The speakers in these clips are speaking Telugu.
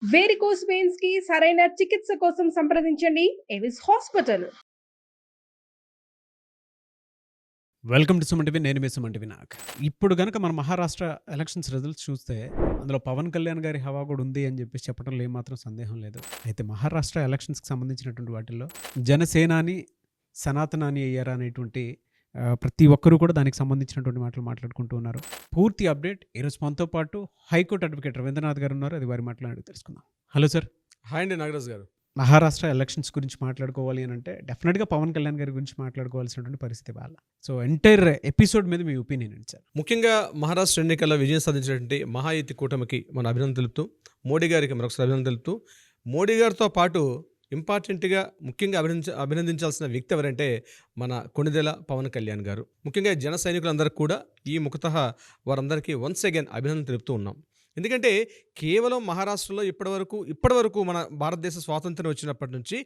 వేరికోస్ వెయిన్స్ కి సరైన చికిత్స కోసం సంప్రదించండి Avis hospital. Welcome to Suman TV. నేను మీ సుమన్ టీవీ నాగ్. ఇప్పుడు గనక మన మహారాష్ట్ర ఎలక్షన్స్ రిజల్ట్స్ చూస్తే అందులో పవన్ కళ్యాణ్ గారి హవా కూడా ఉంది అని చెప్పేసి చెప్పడంలో ఏమాత్రం సందేహం లేదు. అయితే మహారాష్ట్ర ఎలక్షన్స్కి సంబంధించినటువంటి వాటిల్లో జనసేనాని సనాతనాని అయ్యారా అనేటువంటి ప్రతి ఒక్కరూ కూడా దానికి సంబంధించినటువంటి మాటలు మాట్లాడుకుంటూ ఉన్నారు. పూర్తి అప్డేట్ ఈరోజు మనతో పాటు హైకోర్టు అడ్వకేట్ రవీంద్రనాథ్ గారు ఉన్నారు. అది వారి మాట్లాడి తెలుసుకుందాం. Hello sir. హాయ్ అండి నాగరాజ్ గారు. మహారాష్ట్ర ఎలక్షన్స్ గురించి మాట్లాడుకోవాలి అని అంటే డెఫినెట్గా పవన్ కళ్యాణ్ గారి గురించి మాట్లాడుకోవాల్సినటువంటి పరిస్థితి వాళ్ళ. సో ఎంటైర్ ఎపిసోడ్ మీద మీ ఒపీనియన్ ఏంటి సార్? ముఖ్యంగా మహారాష్ట్ర ఎన్నికల్లో విజయం సాధించినటువంటి మహాయుతి కూటమికి మన అభినందన తెలుపుతూ, మోడీ గారికి మరొకసారి అభినందన తెలుపుతూ, మోడీ గారితో పాటు ఇంపార్టెంట్గా ముఖ్యంగా అభినందించాల్సిన వ్యక్తి ఎవరంటే మన కొణిదెల పవన్ కళ్యాణ్ గారు. ముఖ్యంగా జన సైనికులందరికీ కూడా ఈ ముఖతః వారందరికీ వన్స్ అగైన్ అభినందన తెలుపుతూ ఉన్నాం. ఎందుకంటే కేవలం మహారాష్ట్రలో ఇప్పటివరకు మన భారతదేశ స్వాతంత్రం వచ్చినప్పటి నుంచి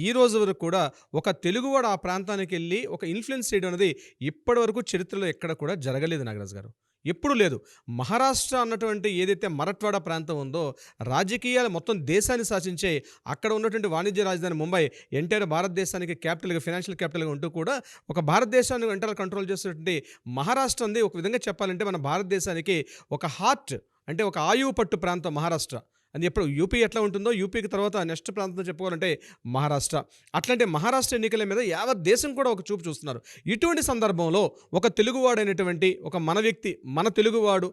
ఈ రోజు వరకు కూడా ఒక తెలుగువాడు ఆ ప్రాంతానికి వెళ్ళి ఒక ఇన్ఫ్లుయెన్స్ చేయడం అనేది ఇప్పటివరకు చరిత్రలో ఎక్కడ కూడా జరగలేదు నాగరాజ్ గారు. ఎప్పుడూ లేదు. మహారాష్ట్ర అన్నటువంటి ఏదైతే మరట్వాడ ప్రాంతం ఉందో రాజకీయాలు మొత్తం దేశాన్ని శాసించే అక్కడ ఉన్నటువంటి వాణిజ్య రాజధాని ముంబై ఎంటైర్ భారతదేశానికి క్యాపిటల్గా, ఫైనాన్షియల్ క్యాపిటల్గా ఉంటూ కూడా ఒక భారతదేశాన్ని ఎంటైర్ కంట్రోల్ చేస్తున్నటువంటి మహారాష్ట్ర ఉంది. ఒక విధంగా చెప్పాలంటే మన భారతదేశానికి ఒక హార్ట్, అంటే ఒక ఆయువు పట్టు ప్రాంతం మహారాష్ట్ర అని. ఎప్పుడు యూపీ ఎట్లా ఉంటుందో యూపీకి తర్వాత నెక్స్ట్ ప్రాంతం చెప్పుకోవాలంటే మహారాష్ట్ర. అట్లాంటి మహారాష్ట్ర ఎన్నికల మీద యావత్ దేశం కూడా ఒక చూపు చూస్తున్నారు. ఇటువంటి సందర్భంలో ఒక తెలుగువాడైనటువంటి ఒక మన వ్యక్తి, మన తెలుగువాడు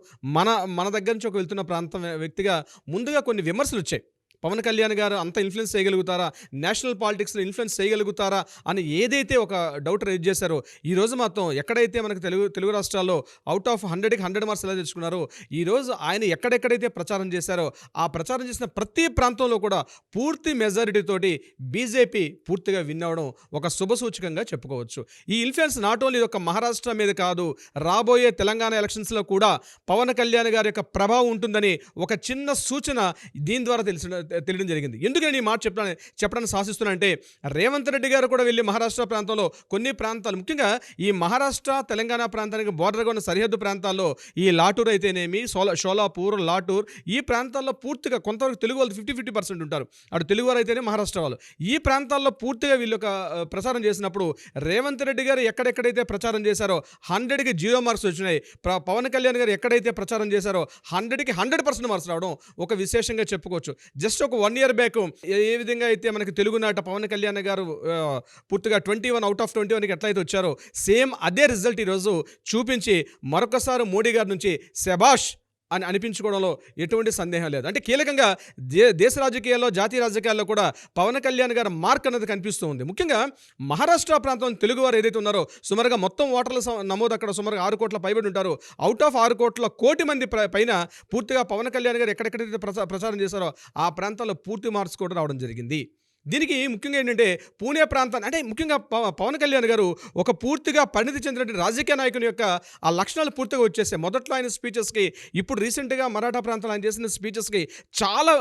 మన దగ్గర నుంచి ఒక వెళ్తున్న ప్రాంతం వ్యక్తిగా ముందుగా కొన్ని విమర్శలు వచ్చాయి. పవన్ కళ్యాణ్ గారు అంత ఇన్ఫ్లుయెన్స్ చేయగలుగుతారా, నేషనల్ పాలిటిక్స్లో ఇన్ఫ్లుయెన్స్ చేయగలుగుతారా అని ఏదైతే ఒక డౌట్ రేజ్ చేశారో, ఈరోజు మాత్రం ఎక్కడైతే మనకు తెలుగు రాష్ట్రాల్లో అవుట్ ఆఫ్ 100కి 100 మార్క్స్ ఎలా తెచ్చుకున్నారో, ఈరోజు ఆయన ఎక్కడెక్కడైతే ప్రచారం చేశారో ఆ ప్రచారం చేసిన ప్రతి ప్రాంతంలో కూడా పూర్తి మెజారిటీతోటి బీజేపీ పూర్తిగా విన్ అవ్వడం ఒక శుభసూచకంగా చెప్పుకోవచ్చు. ఈ ఇన్ఫ్లుయెన్స్ నాట్ ఓన్లీ ఒక మహారాష్ట్ర మీద కాదు, రాబోయే తెలంగాణ ఎలక్షన్స్లో కూడా పవన్ కళ్యాణ్ గారి యొక్క ప్రభావం ఉంటుందని ఒక చిన్న సూచన దీని ద్వారా తెలియడం జరిగింది. ఎందుకని ఈ మాట చెప్పడానికి సాధిస్తున్నానంటే, రేవంత్ రెడ్డి గారు కూడా వెళ్ళి మహారాష్ట్ర ప్రాంతంలో కొన్ని ప్రాంతాలు, ముఖ్యంగా ఈ మహారాష్ట్ర తెలంగాణ ప్రాంతానికి బోర్డర్గా ఉన్న సరిహద్దు ప్రాంతాల్లో ఈ లాటూర్ అయితేనేమి, షోలాపూర్, లాటూర్, ఈ ప్రాంతాల్లో పూర్తిగా కొంతవరకు తెలుగు వాళ్ళు 50% ఉంటారు. అటు తెలుగు వారు అయితేనే మహారాష్ట్ర వాళ్ళు. ఈ ప్రాంతాల్లో పూర్తిగా వీళ్ళు ఒక ప్రచారం చేసినప్పుడు రేవంత్ రెడ్డి గారు ఎక్కడెక్కడైతే ప్రచారం చేశారో 100కి 0 మార్క్స్ వచ్చినాయి. పవన్ కళ్యాణ్ గారు ఎక్కడైతే ప్రచారం చేశారో 100కి 100% మార్క్స్ రావడం ఒక విశేషంగా చెప్పుకోవచ్చు. జస్ట్ ఒక 1 year బ్యాక్ ఏ విధంగా అయితే మనకి తెలుగునాట పవన్ కళ్యాణ్ గారు పూర్తిగా 21 out of 21కి ఎట్లయితే వచ్చారో సేమ్ అదే రిజల్ట్ ఈరోజు చూపించి మరొకసారి మోడీ గారి నుంచి శభాష్ అని అనిపించుకోవడంలో ఎటువంటి సందేహం లేదు. అంటే కీలకంగా దేశ రాజకీయాల్లో, జాతీయ రాజకీయాల్లో కూడా పవన్ కళ్యాణ్ గారి మార్క్ అనేది కనిపిస్తూ ఉంది. ముఖ్యంగా మహారాష్ట్ర ప్రాంతం తెలుగువారు ఏదైతే ఉన్నారో సుమారుగా మొత్తం ఓటర్ల నమోదు అక్కడ సుమారుగా 6 కోట్ల పైబడి ఉంటారు. అవుట్ ఆఫ్ 6 కోటి మంది పైన పూర్తిగా పవన్ కళ్యాణ్ గారు ఎక్కడెక్కడైతే ప్రచారం చేశారో ఆ ప్రాంతాల్లో పూర్తి మార్క్స్ కూడా రావడం జరిగింది. దీనికి ముఖ్యంగా ఏంటంటే పూణే ప్రాంతాన్ని, అంటే ముఖ్యంగా పవన్ కళ్యాణ్ గారు ఒక పూర్తిగా పరిణితి చెందినటువంటి రాజకీయ నాయకుని యొక్క ఆ లక్షణాలు పూర్తిగా వచ్చేసాయి. మొదట్లో ఆయన స్పీచెస్కి, ఇప్పుడు రీసెంట్గా మరాఠా ప్రాంతాలు ఆయన చేసిన స్పీచెస్కి చాలా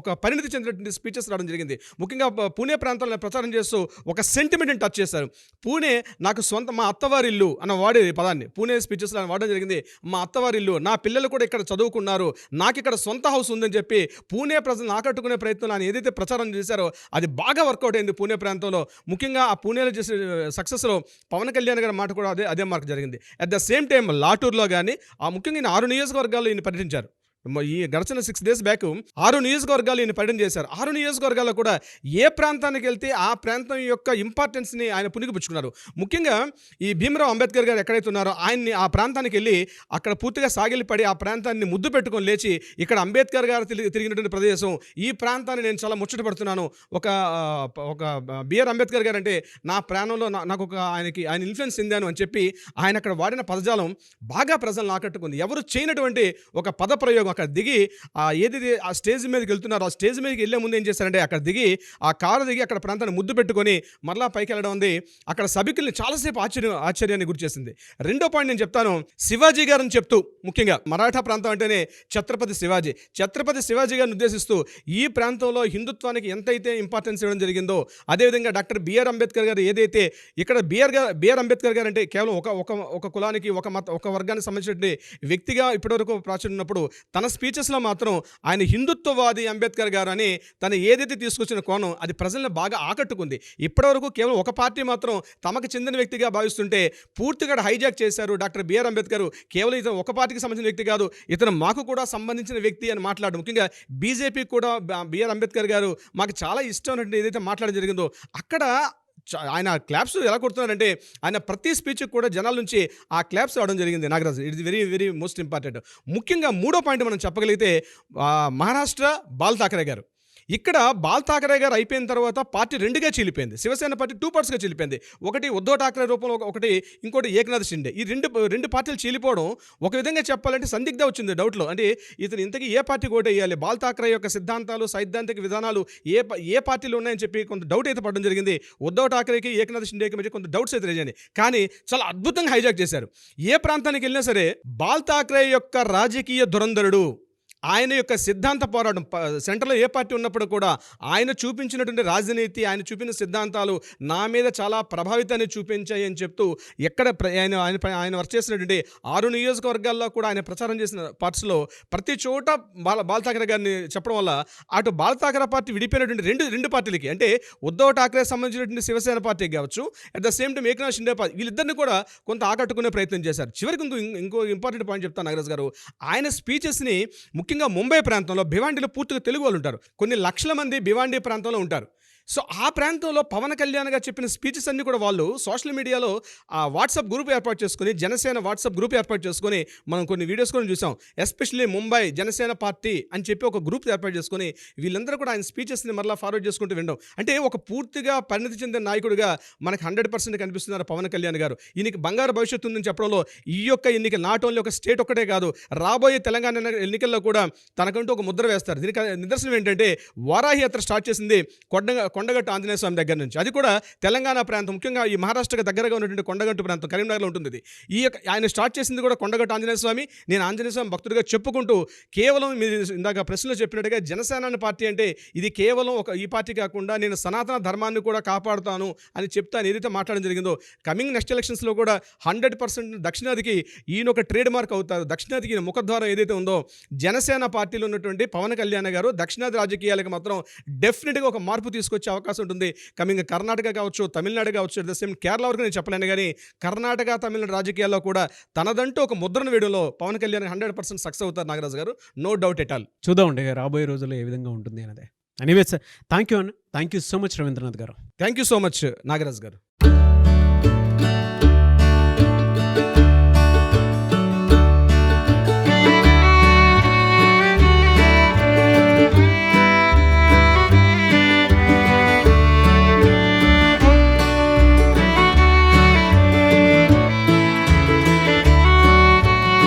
ఒక పరిణితి చెందినటువంటి స్పీచెస్ రావడం జరిగింది. ముఖ్యంగా పూణే ప్రాంతంలో ప్రచారం చేస్తూ ఒక సెంటిమెంట్ని టచ్ చేశారు. పూణే నాకు సొంత, మా అత్తవారిల్లు అన్న వాడేది పదాన్ని పూణే స్పీచెస్లో ఆయన వాడడం జరిగింది. మా అత్తవారిల్లు, నా పిల్లలు కూడా ఇక్కడ చదువుకున్నారు, నాకు ఇక్కడ సొంత హౌస్ ఉందని చెప్పి పూణే ప్రజలను ఆకట్టుకునే ప్రయత్నంలో ఆయన ఏదైతే ప్రచారం చేశారో అది బాగా వర్కౌట్ అయింది పూణే ప్రాంతంలో. ముఖ్యంగా ఆ పూణేలో చేసే సక్సెస్లో పవన్ కళ్యాణ్ గారి మాట కూడా అదే మార్క్ జరిగింది. అట్ ద సేమ్ టైం లాటూర్లో కానీ ముఖ్యంగా 6 నియోజకవర్గాల్లో ఈయన పర్యటించారు. ఈ గడిచిన 6 days బ్యాక్ 6 నియోజకవర్గాలు ఈయన పర్యటన చేశారు. 6 నియోజకవర్గాల్లో కూడా ఏ ప్రాంతానికి వెళ్తే ఆ ప్రాంతం యొక్క ఇంపార్టెన్స్ని ఆయన పుణికిపుచ్చుకున్నారు. ముఖ్యంగా ఈ భీమరావు అంబేద్కర్ గారు ఎక్కడైతే ఉన్నారో ఆయన్ని ఆ ప్రాంతానికి వెళ్ళి అక్కడ పూర్తిగా సాగిలిపడి ఆ ప్రాంతాన్ని ముద్దు పెట్టుకొని లేచి, ఇక్కడ అంబేద్కర్ గారు తిరిగినటువంటి ప్రదేశం, ఈ ప్రాంతాన్ని నేను చాలా ముచ్చటపడుతున్నాను. ఒక బిఆర్ అంబేద్కర్ గారు అంటే నా ప్రాణంలో నాకు ఆయన ఇన్ఫ్లుయెన్స్ చెందాను అని చెప్పి ఆయన అక్కడ వాడిన పదజాలం బాగా ప్రజలను ఆకట్టుకుంది. ఎవరు చేయనటువంటి ఒక పదప్రయోగం. అక్కడ దిగి ఏదైతే ఆ స్టేజ్ మీదకి వెళ్తున్నారో ఆ స్టేజ్ మీదకి వెళ్ళే ముందు ఏం చేశారంటే అక్కడ దిగి ఆ కారు దిగి అక్కడ ప్రాంతాన్ని ముద్దు పెట్టుకొని మరలా పైకి వెళ్ళడం ఉంది. అక్కడ సభికుల్ని చాలాసేపు ఆశ్చర్యాన్ని గురి చేసింది. రెండో పాయింట్ నేను చెప్తాను. శివాజీ గారిని చెప్తూ, ముఖ్యంగా మరాఠా ప్రాంతం అంటేనే ఛత్రపతి శివాజీ గారిని ఉద్దేశిస్తూ ఈ ప్రాంతంలో హిందుత్వానికి ఎంతైతే ఇంపార్టెన్స్ ఇవ్వడం జరిగిందో, అదేవిధంగా డాక్టర్ బిఆర్ అంబేద్కర్ గారు ఏదైతే ఇక్కడ బిఆర్ అంబేద్కర్ గారు అంటే కేవలం ఒక కులానికి, ఒక వర్గానికి సంబంధించిన వ్యక్తిగా ఇప్పటివరకు ప్రాచుర్యం ఉన్నప్పుడు తన స్పీచెస్లో మాత్రం ఆయన హిందుత్వవాది అంబేద్కర్ గారు అని తను ఏదైతే తీసుకొచ్చిన కోణం అది ప్రజల్ని బాగా ఆకట్టుకుంది. ఇప్పటివరకు కేవలం ఒక పార్టీ మాత్రం తమకు చెందిన వ్యక్తిగా భావిస్తుంటే పూర్తిగా హైజాక్ చేశారు. డాక్టర్ బిఆర్ అంబేద్కర్ కేవలం ఇతను ఒక పార్టీకి సంబంధించిన వ్యక్తి కాదు, ఇతను మాకు కూడా సంబంధించిన వ్యక్తి అని మాట్లాడు. ముఖ్యంగా బీజేపీ కూడా బిఆర్ అంబేద్కర్ గారు మాకు చాలా ఇష్టం అన్నట్టు ఏదైతే మాట్లాడడం జరిగిందో అక్కడ ఆయన క్లాప్స్ ఎలా కొడుతున్నారంటే ఆయన ప్రతి స్పీచ్కి కూడా జనాల నుంచి ఆ క్లాప్స్ రావడం జరిగింది. Nagaraju, it is very very most important. ముఖ్యంగా మూడో పాయింట్ మనం చెప్పగలిగితే మహారాష్ట్ర బాల్ ఠాకరే గారు. ఇక్కడ బాల్ ఠాకరే గారు అయిపోయిన తర్వాత పార్టీ రెండుగా చీలిపోయింది. శివసేన పార్టీ 2 పార్ట్స్గా చీలిపోయింది. ఒకటి ఉద్ధవ్ ఠాకరే రూపంలో, ఒకటి ఇంకోటి ఏకనాథ్ షిండే. ఈ రెండు పార్టీలు చీలిపోవడం ఒక విధంగా చెప్పాలంటే సందిగ్ధ వచ్చింది డౌట్లో. అంటే ఇతను ఇంతకీ ఏ పార్టీకి ఓటు వేయాలి, బాల్ ఠాకరే యొక్క సిద్ధాంతాలు సైద్ధాంతిక విధానాలు ఏ పార్టీలో ఉన్నాయని చెప్పి కొంత డౌట్ అయితే పడడం జరిగింది. ఉద్ధవ్ ఠాకరేకి ఏకనాథ్ షిండేకి మధ్య కొంత డౌట్స్ అయితే రేజాయి. కానీ చాలా అద్భుతంగా హైజాక్ చేశారు. ఏ ప్రాంతానికి వెళ్ళినా సరే బాల్ ఠాకరే యొక్క రాజకీయ దురంధరుడు, ఆయన యొక్క సిద్ధాంత పోరాటం సెంటర్లో ఏ పార్టీ ఉన్నప్పుడు కూడా ఆయన చూపించినటువంటి రాజనీతి, ఆయన చూపిన సిద్ధాంతాలు నా మీద చాలా ప్రభావితాన్ని చూపించాయి అని చెప్తూ ఎక్కడ ఆయన వర్క్ చేసినటువంటి 6 నియోజకవర్గాల్లో కూడా ఆయన ప్రచారం చేసిన పార్ట్స్లో ప్రతి చోట బాల్ ఠాకరే గారిని చెప్పడం వల్ల అటు బాల్ ఠాకరే పార్టీ విడిపోయినటువంటి రెండు పార్టీలకి, అంటే ఉద్ధవ్ ఠాకరే సంబంధించినటువంటి శివసేన పార్టీకి కావచ్చు, at the same time Eknath Shinde party, వీళ్ళిద్దరిని కూడా కొంత ఆకట్టుకునే ప్రయత్నం చేశారు. చివరికి ఇంకో ఇంపార్టెంట్ పాయింట్ చెప్తాను నాగరాజ్ గారు. ఆయన స్పీచెస్ని ముఖ్యంగా ముంబై ప్రాంతంలో భివాండిలో పూర్తిగా తెలుగు వాళ్ళు ఉంటారు. కొన్ని లక్షల మంది భివాండి ప్రాంతంలో ఉంటారు. సో ఆ ప్రాంతంలో పవన్ కళ్యాణ్ గారు చెప్పిన స్పీచెస్ అన్ని కూడా వాళ్ళు సోషల్ మీడియాలో వాట్సాప్ గ్రూప్ ఏర్పాటు చేసుకుని, జనసేన వాట్సాప్ గ్రూప్ ఏర్పాటు చేసుకుని మనం కొన్ని వీడియోస్ కూడా చూసాం. ఎస్పెషల్లీ ముంబై జనసేన పార్టీ అని చెప్పి ఒక గ్రూప్ ఏర్పాటు చేసుకుని వీళ్ళందరూ కూడా ఆయన స్పీచెస్ని మరలా ఫార్వర్డ్ చేసుకుంటూ వినడం. అంటే ఒక పూర్తిగా పరిణతి చెందిన నాయకుడిగా మనకు 100% కనిపిస్తున్నారు పవన్ కళ్యాణ్ గారు. ఈయనకి బంగారు భవిష్యత్తు ఉందని చెప్పడంలో ఈ యొక్క ఎన్నిక నాట్ ఓన్లీ ఒక స్టేట్ ఒక్కటే కాదు, రాబోయే తెలంగాణ ఎన్నికల్లో కూడా తనకంటూ ఒక ముద్ర వేస్తారు. దీనికి నిదర్శనం ఏంటంటే వారాహి యాత్ర స్టార్ట్ చేసింది కొండగట్టు ఆంజనేయ స్వామి దగ్గర నుంచి. అది కూడా తెలంగాణ ప్రాంతం, ముఖ్యంగా ఈ మహారాష్ట్రకి దగ్గరగా ఉన్నటువంటి కొండగట్టు ప్రాంతం కరీంనగర్లో ఉంటుంది. ఆయన స్టార్ట్ చేసింది కూడా కొండగట్టు ఆంజనేయ స్వామి. నేను ఆంజనేయ స్వామి భక్తుడిగా చెప్పుకుంటూ కేవలం మీరు ఇందాక ప్రశ్నలో చెప్పినట్టుగా జనసేన పార్టీ అంటే ఇది కేవలం ఈ పార్టీ కాకుండా నేను సనాతన ధర్మాన్ని కూడా కాపాడుతాను అని చెప్తాను ఏదైతే మాట్లాడడం జరిగిందో, కమింగ్ నెక్స్ట్ ఎలక్షన్స్లో కూడా 100% దక్షిణాదికి ఈయన ఒక ట్రేడ్ మార్క్ అవుతారు. దక్షిణాదికి ఈయన ముఖద్వారం ఏదైతే ఉందో, జనసేన పార్టీలో ఉన్నటువంటి పవన్ కళ్యాణ్ గారు దక్షిణాది రాజకీయాలకు మాత్రం డెఫినెట్గా ఒక మార్పు తీసుకొచ్చే అవకాశం ఉంటుంది. కమింగ్ కర్ణాటక కావచ్చు, తమిళనాడు కావచ్చు, అట్ ద సేమ్ కేరళ వరకు నేను చెప్పలేను, కానీ కర్ణాటక తమిళనాడు రాజకీయాల్లో కూడా తనదంటూ ఒక ముద్రను వేయడంలో పవన్ కళ్యాణ్ 100% సక్సెస్ అవుతారు నాగరాజు గారు, నో డౌట్ ఎట్ ఆల్. చూద్దామండి రాబోయే రోజుల్లో ఏ విధంగా ఉంటుంది అనేది. Anyways thank you so much Ravindranath గారు. Thank you so much Nagaraju గారు.